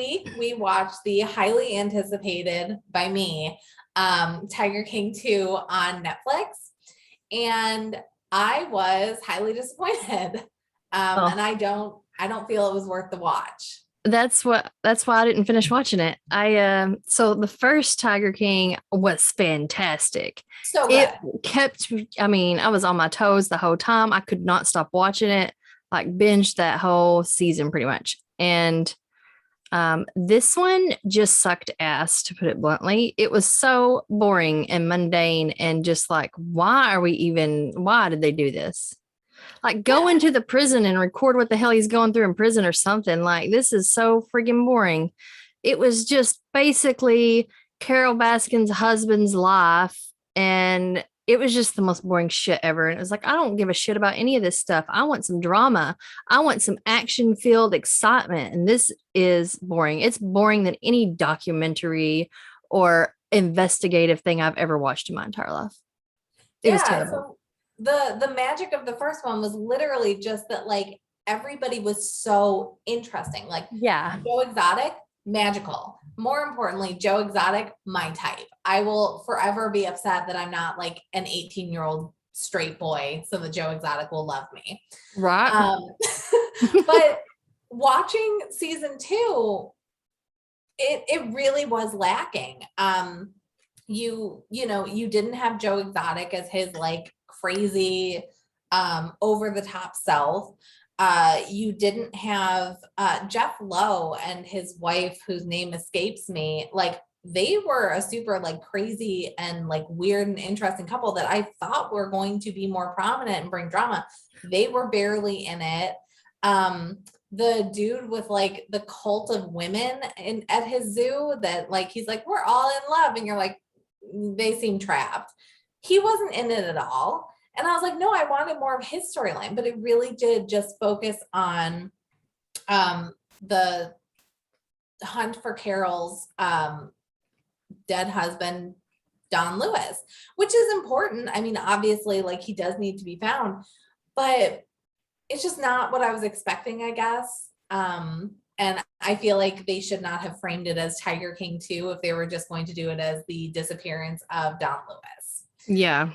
week we watched the highly anticipated by me, Tiger King 2 on Netflix. And I was highly disappointed. And I don't feel it was worth the watch. That's why I didn't finish watching it. So the first Tiger King was fantastic. So It good. kept, I mean, I was on my toes the whole time. I could not stop watching it, like binged that whole season pretty much. And this one just sucked ass, to put it bluntly. It was so boring and mundane and just like, why did they do this? Like, go into the prison and record what the hell he's going through in prison or something. Like, this is so freaking boring. It was just basically Carol Baskin's husband's life. And it was just the most boring shit ever. And it was like, I don't give a shit about any of this stuff. I want some drama. I want some action filled excitement. And this is boring. It's boring than any documentary or investigative thing I've ever watched in my entire life. It was terrible. So the magic of the first one was literally just that, like, everybody was so interesting. Like, Joe Exotic, magical. More importantly, Joe Exotic, my type. I will forever be upset that I'm not like an 18-year-old straight boy, so that Joe Exotic will love me. Right. But watching season 2, it really was lacking. You didn't have Joe Exotic as his like crazy over the top self. You didn't have Jeff Lowe and his wife, whose name escapes me. Like, they were a super like crazy and like weird and interesting couple that I thought were going to be more prominent and bring drama. They were barely in it. The dude with like the cult of women at his zoo that like, he's like, we're all in love. And you're like, they seem trapped. He wasn't in it at all. And I was like, no, I wanted more of his storyline, but it really did just focus on the hunt for Carol's dead husband, Don Lewis, which is important. I mean, obviously, like, he does need to be found, but it's just not what I was expecting, I guess. And I feel like they should not have framed it as Tiger King 2 if they were just going to do it as the disappearance of Don Lewis. Yeah.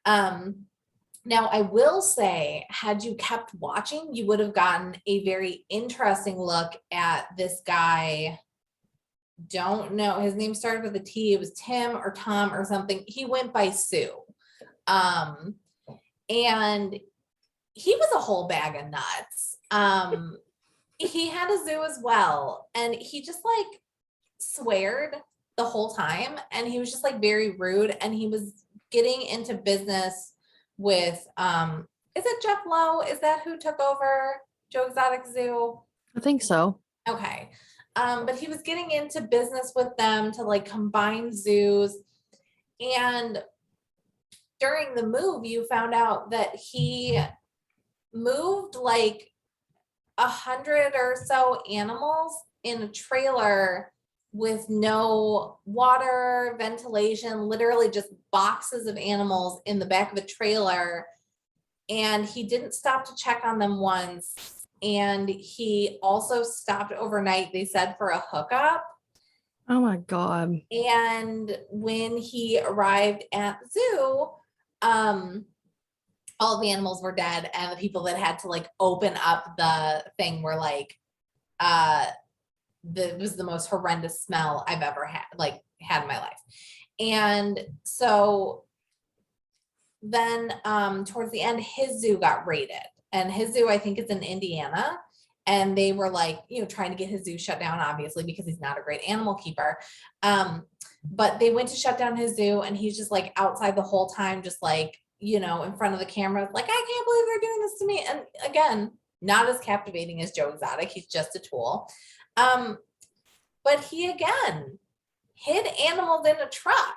Now, I will say, had you kept watching, you would have gotten a very interesting look at this guy. Don't know. His name started with a T. It was Tim or Tom or something. He went by Sue. And he was a whole bag of nuts. He had a zoo as well. And he just like sweared the whole time. And he was just like very rude. And he was getting into business with, is it Jeff Lowe? Is that who took over Joe Exotic Zoo? I think so. Okay. But he was getting into business with them to like combine zoos. And during the move, you found out that he moved like 100 or so animals in a trailer with no water, ventilation, literally just boxes of animals in the back of a trailer. And he didn't stop to check on them once. And he also stopped overnight, they said, for a hookup. Oh my God. And when he arrived at the zoo, all the animals were dead. And the people that had to like open up the thing were like, it was the most horrendous smell I've ever had in my life. And so then towards the end, his zoo got raided, and his zoo, I think, is in Indiana. And they were like, trying to get his zoo shut down, obviously, because he's not a great animal keeper. But they went to shut down his zoo, and he's just like outside the whole time, just like, in front of the camera, like, I can't believe they're doing this to me. And again, not as captivating as Joe Exotic. He's just a tool. But he again hid animals in a truck.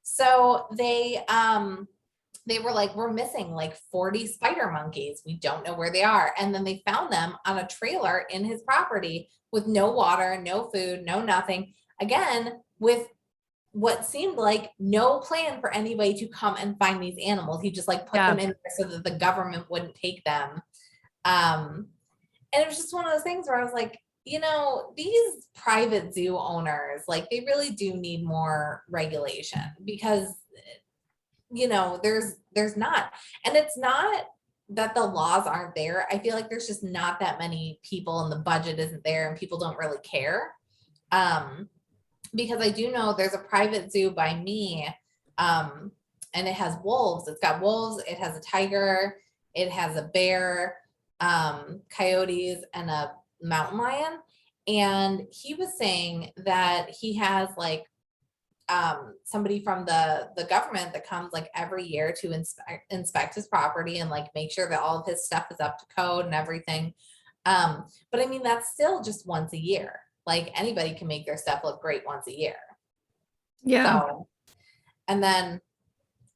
So they were like, we're missing like 40 spider monkeys. We don't know where they are. And then they found them on a trailer in his property with no water, no food, no nothing. Again, with what seemed like no plan for anybody to come and find these animals. He just like put them in there so that the government wouldn't take them. And it was just one of those things where I was like, these private zoo owners, like, they really do need more regulation because, there's not, and it's not that the laws aren't there. I feel like there's just not that many people and the budget isn't there and people don't really care. Because I do know there's a private zoo by me, and it has wolves. It's got wolves, it has a tiger, it has a bear, coyotes, and a mountain lion. And he was saying that he has like somebody from the government that comes like every year to inspect his property and like make sure that all of his stuff is up to code and everything. But I mean, that's still just once a year. Like, anybody can make their stuff look great once a year. Yeah. So, and then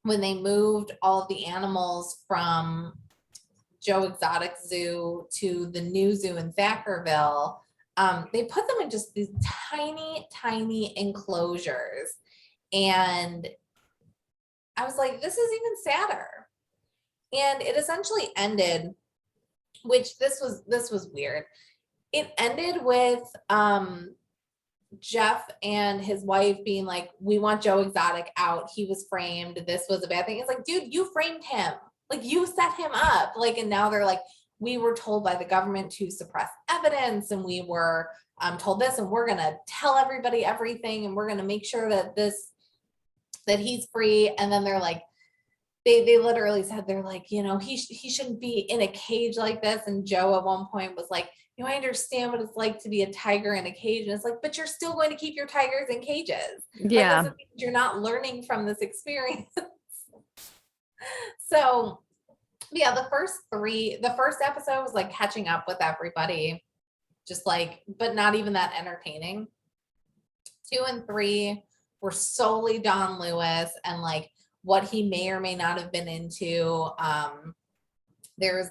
when they moved all of the animals from Joe Exotic Zoo to the new zoo in Thackerville, they put them in just these tiny, tiny enclosures. And I was like, this is even sadder. And it essentially ended, which this was weird. It ended with Jeff and his wife being like, we want Joe Exotic out. He was framed. This was a bad thing. It's like, dude, you framed him. Like, you set him up. Like, and now they're like, we were told by the government to suppress evidence, and we were told this, and we're going to tell everybody everything, and we're going to make sure that he's free. And then they're like, they literally said, they're like, he shouldn't be in a cage like this. And Joe at one point was like, I understand what it's like to be a tiger in a cage. And it's like, but you're still going to keep your tigers in cages. Yeah. Like, you're not learning from this experience. So yeah, the first episode was like catching up with everybody, just like, but not even that entertaining. 2 and 3 were solely Don Lewis and like what he may or may not have been into. There's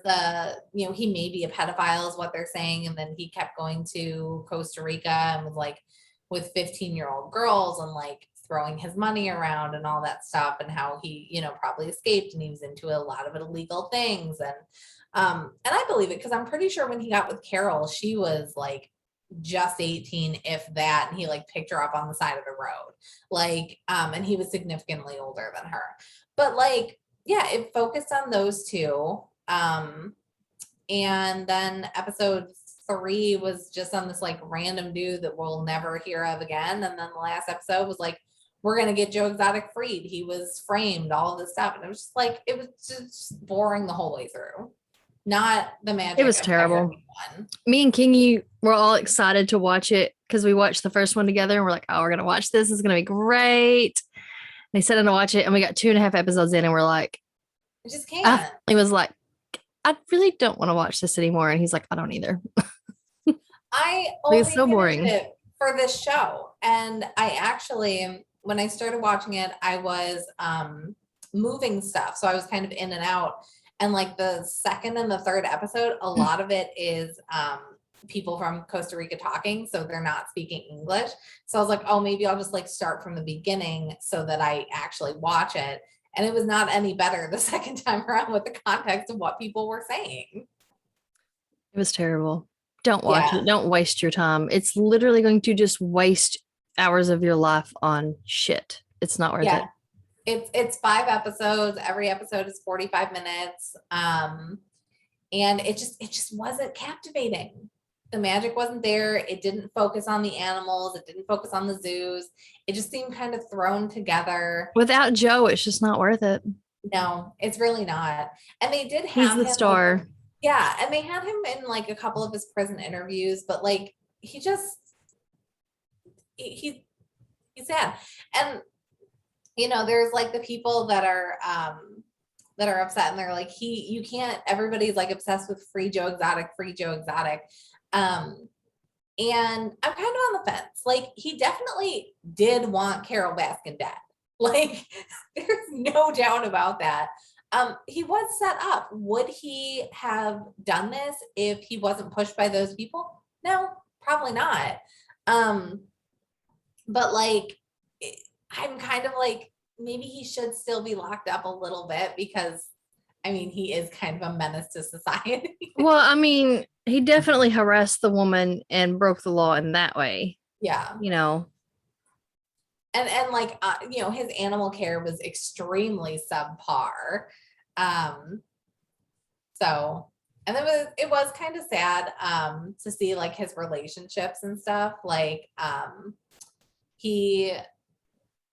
he may be a pedophile is what they're saying. And then he kept going to Costa Rica and was like with 15-year-old girls and like throwing his money around and all that stuff, and how he, probably escaped and he was into a lot of illegal things. And I believe it because I'm pretty sure when he got with Carol, she was like just 18, if that, and he like picked her up on the side of the road, like, and he was significantly older than her. But like, yeah, it focused on those two. And then episode 3 was just on this like random dude that we'll never hear of again. And then the last episode was like, we're going to get Joe Exotic freed. He was framed, all of this stuff. And it was just like, it was just boring the whole way through. Not the magic. It was terrible. Me and Kingy were all excited to watch it because we watched the first one together and we're like, oh, we're going to watch this. It's going to be great. And they said to watch it and we got 2.5 episodes in and we're like, I just can't. He was like, I really don't want to watch this anymore. And he's like, I don't either. I only it's so boring it for this show. And I actually, when I started watching it, I was moving stuff. So I was kind of in and out. And like the second and the third episode, a lot of it is people from Costa Rica talking. So they're not speaking English. So I was like, oh, maybe I'll just like start from the beginning so that I actually watch it. And it was not any better the second time around with the context of what people were saying. It was terrible. Don't watch it. Don't waste your time. It's literally going to just waste hours of your life on shit. It's not worth it. It's 5 episodes. Every episode is 45 minutes. And it just wasn't captivating. The magic wasn't there. It didn't focus on the animals. It didn't focus on the zoos. It just seemed kind of thrown together. Without Joe, it's just not worth it. No, it's really not. And they did have He's the star. Like, and they had him in like a couple of his prison interviews, but like he's sad. And there's like the people that are upset and they're like, you can't, everybody's like obsessed with free Joe Exotic. And I'm kind of on the fence. Like, he definitely did want Carol Baskin dead. Like, there's no doubt about that. He was set up. Would he have done this if he wasn't pushed by those people? No, probably not. But like, I'm kind of like, maybe he should still be locked up a little bit because, I mean, he is kind of a menace to society. Well, I mean, he definitely harassed the woman and broke the law in that way. Yeah. You know, And like his animal care was extremely subpar. Um so and it was kind of sad to see like his relationships and stuff. Like he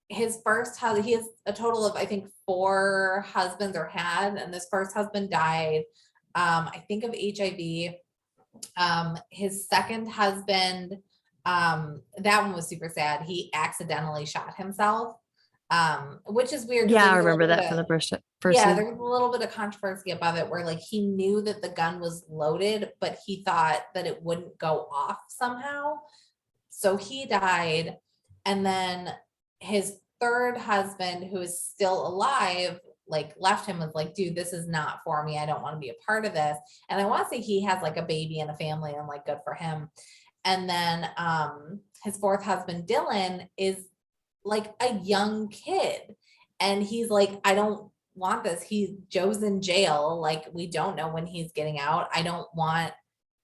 his first husband, he has a total of I think 4 husbands or had, and this first husband died I think of HIV. His second husband, that one was super sad. He accidentally shot himself, which is weird because yeah, there I was a remember little that bit from the of, first yeah, season. there was a little bit of controversy above it where like he knew that the gun was loaded, but he thought that it wouldn't go off somehow. So he died. And then his third husband, who is still alive, like left him, was like, dude, this is not for me. I don't want to be a part of this. And I want to say he has like a baby and a family, and like good for him. And then his fourth husband, Dylan, is like a young kid. And he's like, I don't want this. Joe's in jail. Like, we don't know when he's getting out. I don't want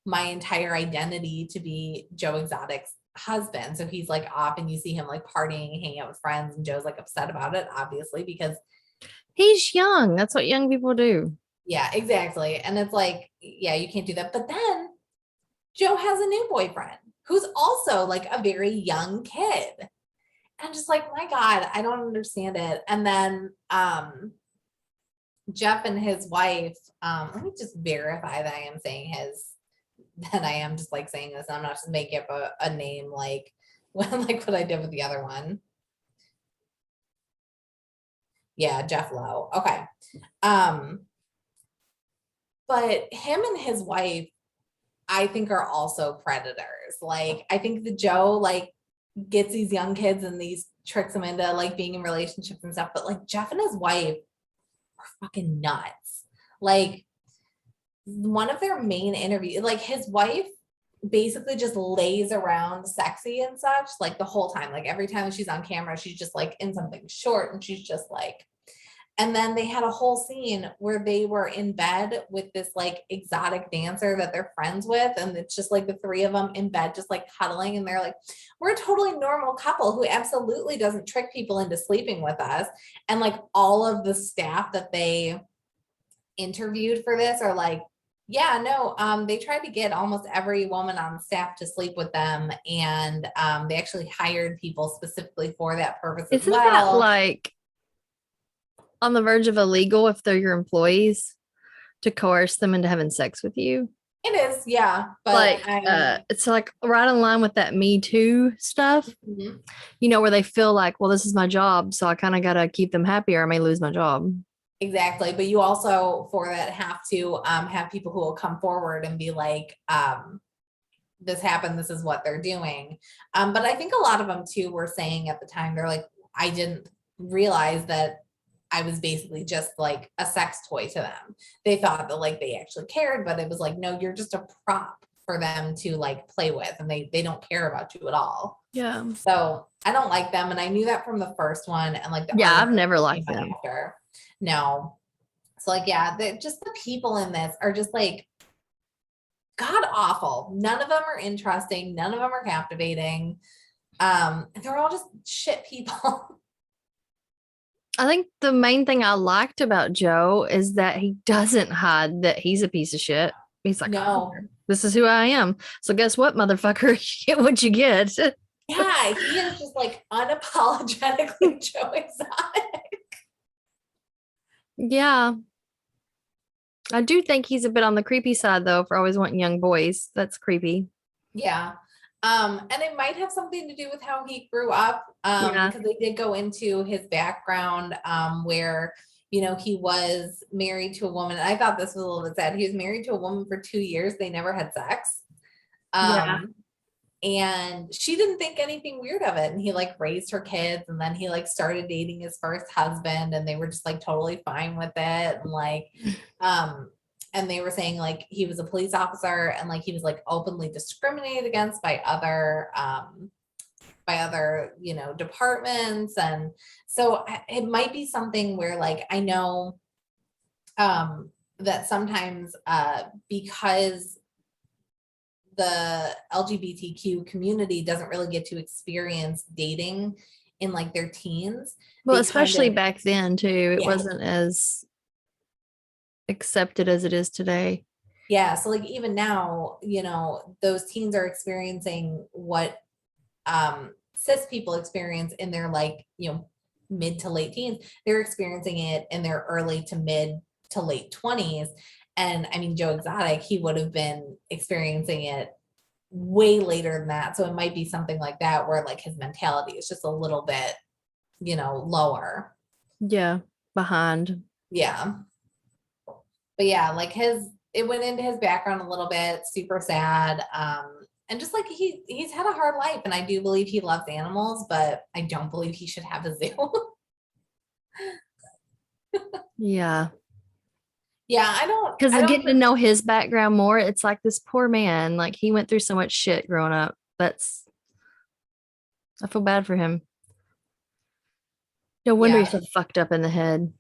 my entire identity to be Joe Exotic's husband. So he's like off, and you see him like partying, hanging out with friends, and Joe's like upset about it, obviously, because He's young. That's what young people do. yeah, exactly. And it's like, yeah, you can't do that. But then Joe has a new boyfriend who's also like a very young kid. And just like, my God, I don't understand it. And then Jeff and his wife, let me just verify that I am saying his, that I am just like saying this. I'm not just making up a name like like what I did with the other one. Yeah, Jeff Lowe. Okay. Um, but him and his wife, I think, are also predators. Like, I think the Joe like gets these young kids and these tricks them into like being in relationships and stuff. But like Jeff and his wife are fucking nuts. Like, one of their main interviews, like his wife basically just lays around sexy and such like the whole time. Like every time she's on camera, she's just like in something short, and she's just like, and then they had a whole scene where they were in bed with this like exotic dancer that they're friends with. And it's just like the three of them in bed, just like cuddling. And they're like, we're a totally normal couple who absolutely doesn't trick people into sleeping with us. And like all of the staff that they interviewed for this are like, yeah, no, they tried to get almost every woman on staff to sleep with them. And they actually hired people specifically for that purpose as Isn't that well. like on the verge of illegal if they're your employees to coerce them into having sex with you? It is, yeah. But Like, it's like right in line with that Me Too stuff, mhm. where they feel like, well, this is my job, so I kind of got to keep them happy or I may lose my job. Exactly. But you also, for that, have to have people who will come forward and be like, this happened, this is what they're doing. But I think a lot of them too were saying at the time, they're like, I didn't realize that I was basically just like a sex toy to them. They thought that like they actually cared, but it was like, no, you're just a prop for them to like play with, and they don't care about you at all. Yeah. So I don't like them, and I knew that from the first one, and like the Yeah, I've article never came liked out them. after. No. So like, yeah, just the people in this are just like god awful. None of them are interesting. None of them are captivating. They're all just shit people. I think the main thing I liked about Joe is that he doesn't hide that he's a piece of shit. He's like, oh, No. this is who I am. So guess what, motherfucker? You get what you get. Yeah, he is just like unapologetically Joe Exotic. Yeah. I do think he's a bit on the creepy side though, for always wanting young boys. That's creepy. Yeah. And it might have something to do with how he grew up, Yeah. because they did go into his background, where, he was married to a woman. I thought this was a little bit sad. He was married to a woman for 2 years. They never had sex. Yeah. And she didn't think anything weird of it. And he like raised her kids, and then he like started dating his first husband, and they were just like totally fine with it. And like, and they were saying like he was a police officer, and like he was like openly discriminated against by other departments. And so it might be something where like I know that sometimes because the LGBTQ community doesn't really get to experience dating in like their teens. Well, They especially kind of, back then too. It yeah, wasn't as accepted as it is today. yeah. So like even now, you know, those teens are experiencing what cis people experience in their like, you know, mid to late teens. They're experiencing it in their early to mid to late 20s. And I mean, Joe Exotic, he would have been experiencing it way later than that. So it might be something like that where like his mentality is just a little bit, you know, lower. Yeah, behind. Yeah. But yeah, like it went into his background a little bit, super sad. And just like he's had a hard life, and I do believe he loves animals, but I don't believe he should have a zoo. Yeah. Yeah, Because I don't getting to know his background more, it's like this poor man, like he went through so much shit growing up. I feel bad for him. No wonder he's yeah. so fucked up in the head.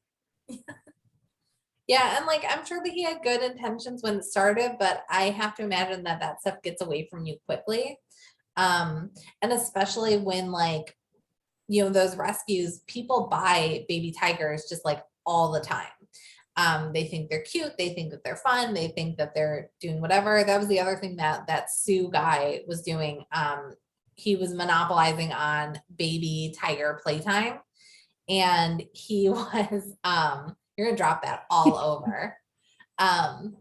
Yeah, and like I'm sure that he had good intentions when it started, but I have to imagine that that stuff gets away from you quickly. And especially when like, you know, those rescues, people buy baby tigers just like all the time. They think they're cute, they think that they're fun, they think that they're doing whatever. That was the other thing that that Sue guy was doing. He was monopolizing on baby tiger playtime, and he was you're gonna drop that all over. Um,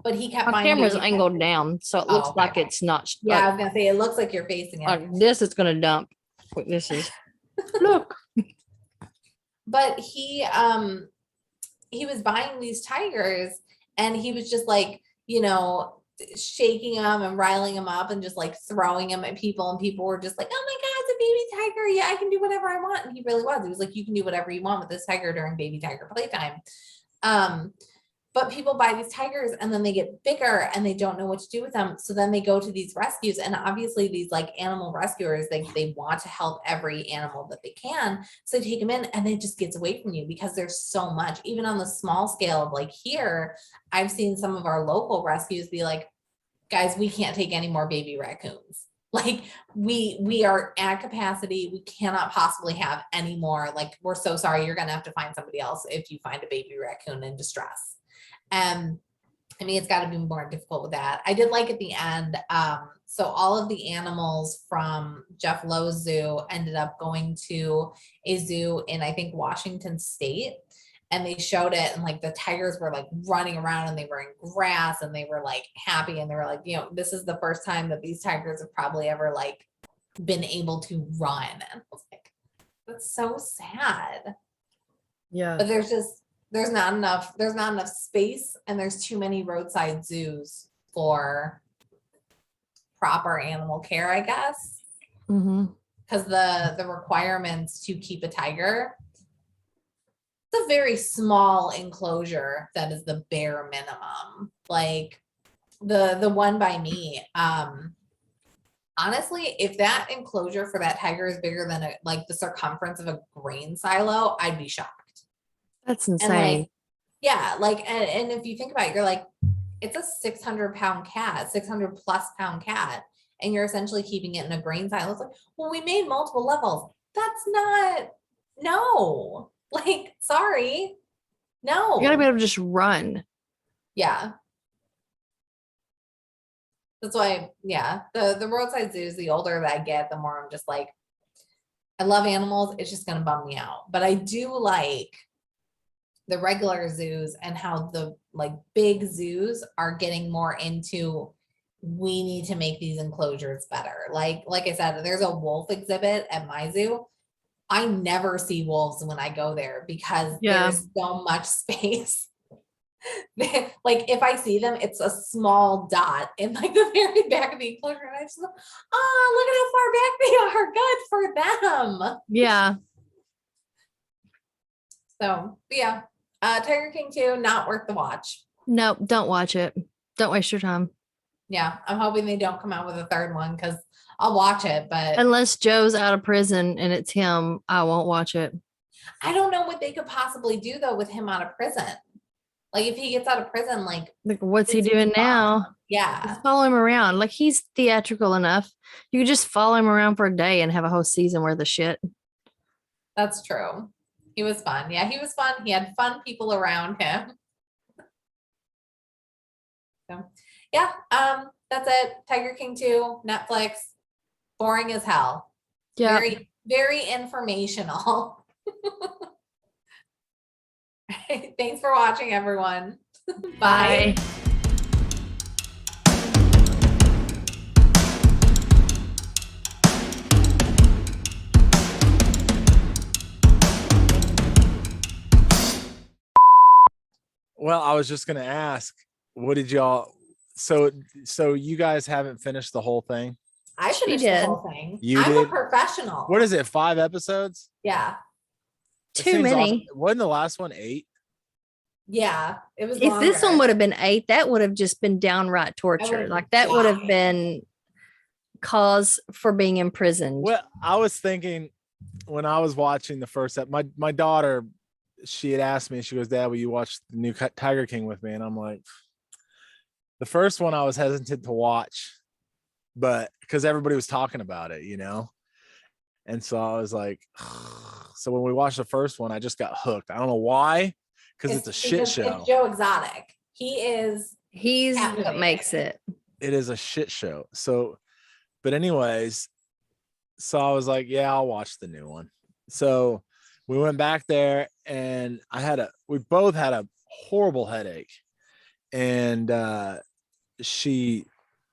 but he kept My buying camera's baby angled tigers. down, so it Oh, looks okay. like it's not Yeah, I was gonna say it looks like you're facing it. this is gonna dump. This is look. But he was buying these tigers, and he was just like, you know, shaking them and riling them up and just like throwing them at people, and people were just like, oh my god, it's a baby tiger, yeah, I can do whatever I want. And he really was. He was like, you can do whatever you want with this tiger during baby tiger playtime. But people buy these tigers and then they get bigger and they don't know what to do with them. So then they go to these rescues, and obviously these like animal rescuers, they want to help every animal that they can. So they take them in, and it just gets away from you because there's so much, even on the small scale of like here, I've seen some of our local rescues be like, guys, we can't take any more baby raccoons. Like we are at capacity. We cannot possibly have any more. Like, we're so sorry. You're gonna have to find somebody else if you find a baby raccoon in distress. I mean, it's got to be more difficult with that. I did like at the end. So all of the animals from Jeff Lowe's zoo ended up going to a zoo in, I think, Washington State. And they showed it, and like the tigers were like running around, and they were in grass, and they were like happy, and they were like, you know, this is the first time that these tigers have probably ever like been able to run. And I was like, that's so sad. Yeah. But there's not enough space, and there's too many roadside zoos for proper animal care, I guess. Mm-hmm. Because the requirements to keep a tiger, it's a very small enclosure that is the bare minimum. Like the one by me, honestly, if that enclosure for that tiger is bigger than like the circumference of a grain silo, I'd be shocked. That's And insane. like, yeah, like, and if you think about it, you're like, it's a 600-pound cat, 600+ pound cat, and you're essentially keeping it in a grain silo. It's like, well, we made multiple levels. That's not, no, like, sorry, no. You gotta be able to just run. Yeah. That's why, yeah, the roadside zoos, the older that I get, the more I'm just like, I love animals. It's just gonna bum me out. But I do like the regular zoos, and how the like big zoos are getting more into, we need to make these enclosures better. Like I said, there's a wolf exhibit at my zoo. I never see wolves when I go there because Yeah. there's so much space. Like if I see them, it's a small dot in like the very back of the enclosure, and I just go, oh, look at how far back they are. Good for them. Yeah. So yeah, Tiger King 2, not worth the watch. Nope, don't watch it. Don't waste your time. Yeah, I'm hoping they don't come out with a third one, because I'll watch it, but Unless Joe's out of prison and it's him, I won't watch it. I don't know what they could possibly do though with him out of prison. Like if he gets out of prison, like what's he this doing is fun. now? Yeah. Just follow him around. Like he's theatrical enough. You could just follow him around for a day and have a whole season worth of shit. That's true. He was fun. Yeah, he was fun. He had fun people around him. So, yeah, that's it. Tiger King 2, Netflix. Boring as hell. Yeah. Very, very informational. Thanks for watching, everyone. Bye. Bye. Well, I was just gonna ask, what did y'all? So you guys haven't finished the whole thing? I She finished did. the whole thing. You I'm did? a professional. What is it? 5 episodes? Yeah. It Too seems many. awesome. Wasn't the last one 8? Yeah. It was If this one longer. would have been 8, that would have just been downright torture. been Like that would have dying. been cause for being imprisoned. Well, I was thinking when I was watching the first my daughter, she had asked me, she goes, "Dad, will you watch the new Tiger King with me?" And I'm like, the first one I was hesitant to watch, but because everybody was talking about it, and so I was like, so when we watched the first one, I just got hooked. I don't know why, because it's a shit show. It's Joe Exotic. He's what captivating. makes it. It is a shit show. So, but anyways, so I was like, yeah, I'll watch the new one. So we went back there, and we both had a horrible headache, and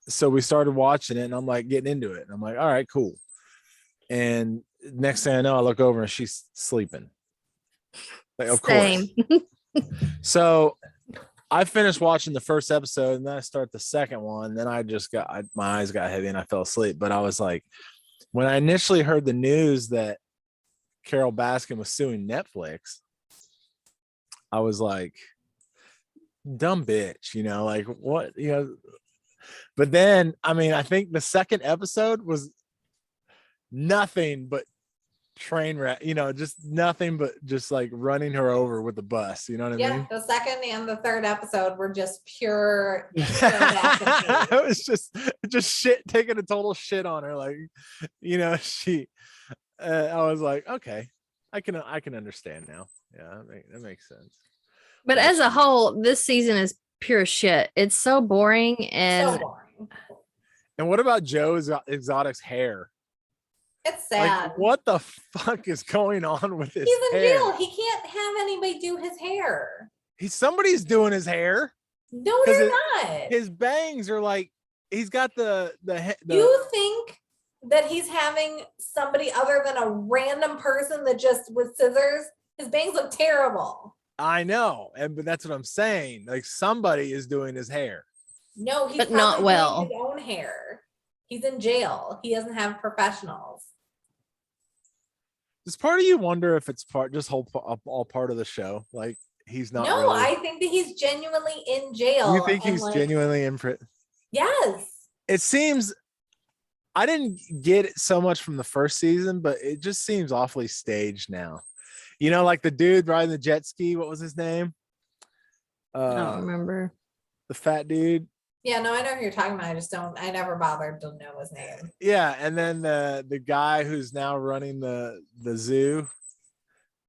so we started watching it, and I'm like getting into it, and I'm like, all right, cool. And next thing I know, I look over and she's sleeping. Like, of Same. course. So I finished watching the first episode, and then I start the second one. Then my eyes got heavy and I fell asleep. But I was like, when I initially heard the news that Carol Baskin was suing Netflix, I was like, dumb bitch, like what, but then, I mean, I think the second episode was nothing but train wreck, just nothing but just like running her over with the bus. You know what I Yeah, mean? the second and the third episode were just pure. It was just shit, taking a total shit on her. Like, she. I was like, okay, I can understand now. Yeah, that makes sense. But as a whole, this season is pure shit. It's so boring and So boring. And what about Joe Exotic's hair? It's sad. Like, what the fuck is going on with his He's in hair? jail. He can't have anybody do his hair. Somebody's doing his hair. No, they're not. His bangs are like, he's got the You think that he's having somebody other than a random person that just with scissors? His bangs look terrible. I know, but that's what I'm saying. Like, somebody is doing his hair. No, he's but not probably well. doing his own hair. He's in jail. He doesn't have professionals. Does part of you wonder if it's all part of the show? Like, he's not. No, really... I think that he's genuinely in jail. You think he's genuinely in prison? Yes. It seems. I didn't get it so much from the first season, but it just seems awfully staged now. Like the dude riding the jet ski. What was his name? I don't remember. The fat dude. Yeah, no, I know who you're talking about. I never bothered to know his name. Yeah, and then the guy who's now running the zoo.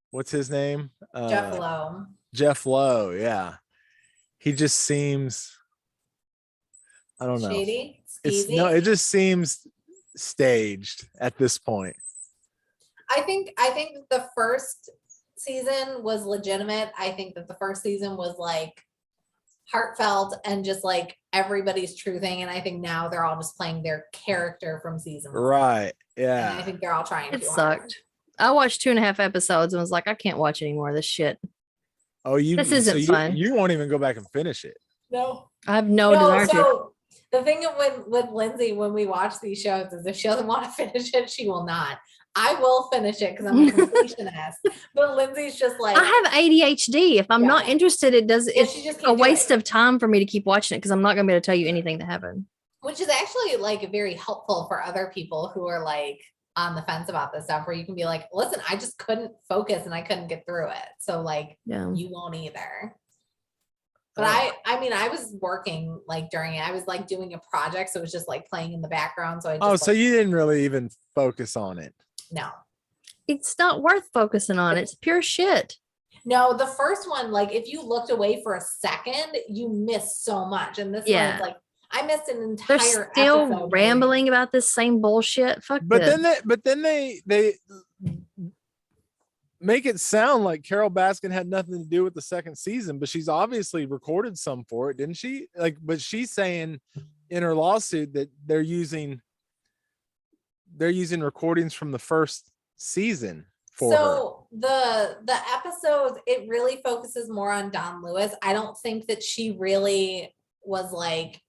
What's his name? Jeff Lowe. Jeff Lowe, yeah. He just seems, I don't know. Shady? It just seems staged at this point. I think the first season was legitimate. I think that the first season was like heartfelt and just like everybody's true thing. And I think now they're all just playing their character from season 1. Right. Yeah. And I think they're all trying. It sucked. I watched 2.5 episodes and was like, I can't watch any more of this shit. Oh, this isn't fun. You won't even go back and finish it. No. I have no desire to. The thing with Lindsay when we watch these shows is if she doesn't want to finish it, she will not. I will finish it because I'm a completionist. But Lindsay's just like, I have ADHD. If I'm not interested, it's a waste of time for me to keep watching it because I'm not going to be able to tell you anything that happened. Which is actually like very helpful for other people who are like on the fence about this stuff, where you can be like, listen, I just couldn't focus and I couldn't get through it. So like, you won't either. But I mean, I was working like during it. I was like doing a project, so it was just like playing in the background. So I just so you didn't really even focus on it. no. It's not worth focusing on. It's pure shit. No, the first one, like if you looked away for a second, you missed so much. And this one Yeah. is like I missed an They're entire still episode. rambling about this same bullshit. Fuck But this. then they make it sound like Carol Baskin had nothing to do with the second season, but she's obviously recorded some for it, didn't she? Like, but she's saying in her lawsuit that they're using recordings from the first season for her. So the episodes, it really focuses more on Don Lewis. I don't think that she really was like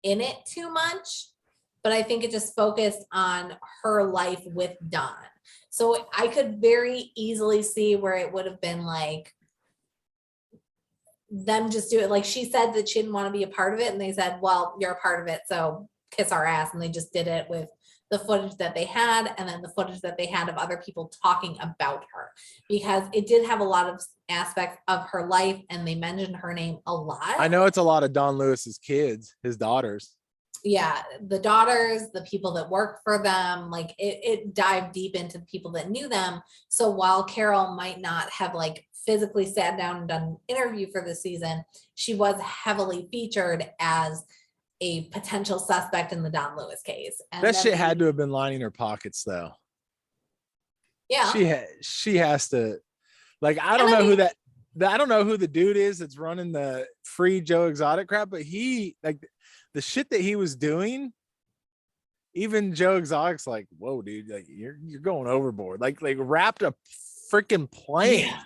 in it too much, but I think it just focused on her life with Don. So I could very easily see where it would have been like them just do it. Like she said that she didn't want to be a part of it, and they said, well, you're a part of it, so kiss our ass. And they just did it with the footage that they had, and then the footage that they had of other people talking about her, because it did have a lot of aspects of her life, and they mentioned her name a lot. I know it's a lot of Don Lewis's kids, his daughters. Yeah, the daughters, the people that worked for them, like it dived deep into the people that knew them. So while Carol might not have like physically sat down and done an interview for this season, she was heavily featured as a potential suspect in the Don Lewis case. And that shit had to have been lining her pockets though. Yeah. She has to, like, I don't know who I don't know who the dude is that's running the free Joe Exotic crap, but he, like, the shit that he was doing, even Joe Exotic's like, whoa, dude, like you're going overboard. Like wrapped a freaking plane. Yeah.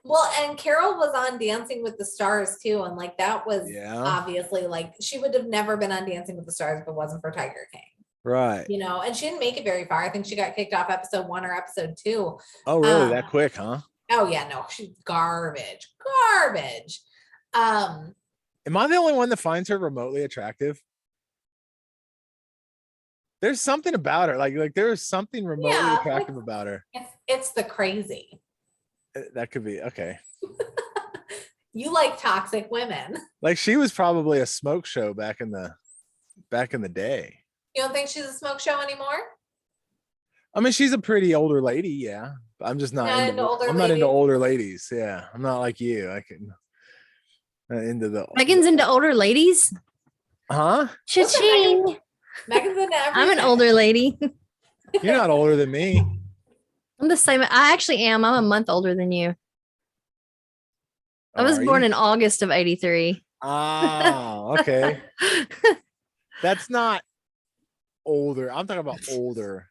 Well, and Carol was on Dancing with the Stars too, and like that was obviously like she would have never been on Dancing with the Stars if it wasn't for Tiger King. Right. You know, and she didn't make it very far. I think she got kicked off episode 1 or episode 2. Oh, really? That quick, huh? Oh yeah, no, she's garbage. Am I the only one that finds her remotely attractive? There's something about her. Like there's something remotely attractive about her. It's the crazy. That could be okay. You like toxic women. Like she was probably a smoke show back in the day. You don't think she's a smoke show anymore? I mean, she's a pretty older lady, yeah. I'm just not not into older ladies. Yeah. I'm not like you. I can into the Megan's into older ladies. Huh? Cha-ching. Megan's into everything. I'm an older lady. You're not older than me. I'm the same. I actually am. I'm a month older than you. I was born in August of 83. Oh, okay. That's not older. I'm talking about older.